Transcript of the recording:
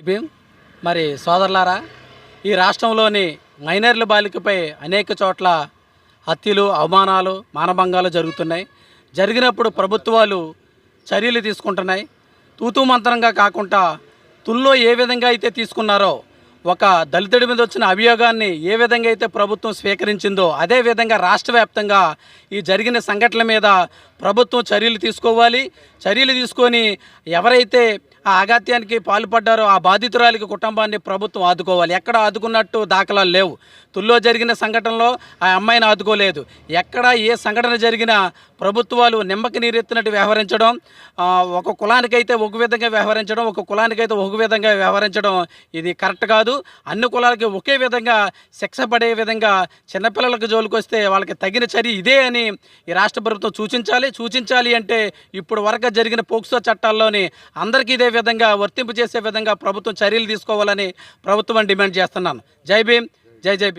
భీమ్. మరి సోదరులారా, ఈ రాష్ట్రంలోని మైనర్ల బాలికపై అనేక చోట్ల హత్యలు, అవమానాలు, మానభంగాలు జరుగుతున్నాయి. జరిగినప్పుడు ప్రభుత్వాలు చర్యలు తీసుకుంటున్నాయి. తూతూ మంత్రంగా కాకుండా తుల్లో ఏ విధంగా అయితే తీసుకున్నారో, ఒక దళితుడి మీద వచ్చిన అభియోగాన్ని ఏ విధంగా అయితే ప్రభుత్వం స్వీకరించిందో అదే విధంగా రాష్ట్ర వ్యాప్తంగా ఈ జరిగిన సంఘటనల మీద ప్రభుత్వం చర్యలు తీసుకోవాలి. చర్యలు తీసుకొని ఎవరైతే ఆ అఘాత్యానికి పాల్పడ్డారో ఆ బాధితురాలికి కుటుంబాన్ని ప్రభుత్వం ఆదుకోవాలి. ఎక్కడ ఆదుకున్నట్టు దాఖలాలు లేవు. తుల్లో జరిగిన సంఘటనలో ఆ అమ్మాయిని ఆదుకోలేదు. ఎక్కడ ఏ సంఘటన జరిగినా ప్రభుత్వాలు నిమ్మకి నీరెత్తినట్టు వ్యవహరించడం, ఒక కులానికైతే ఒక విధంగా వ్యవహరించడం, ఒక కులానికైతే ఒక విధంగా వ్యవహరించడం ఇది కరెక్ట్ కాదు. అన్ని కులాలకి ఒకే విధంగా శిక్ష పడే విధంగా చిన్నపిల్లలకు జోలికొస్తే వాళ్ళకి తగిన చర్య ఇదే అని ఈ రాష్ట్ర ప్రభుత్వం సూచించాలి అంటే ఇప్పుడు వరకు జరిగిన పోక్సో చట్టాల్లోని అందరికీ ఇదే విధంగా వర్తింపు చేసే విధంగా ప్రభుత్వం చర్యలు తీసుకోవాలని ప్రభుత్వం డిమాండ్ చేస్తున్నాను. జై భీమ్, జై భీమ్.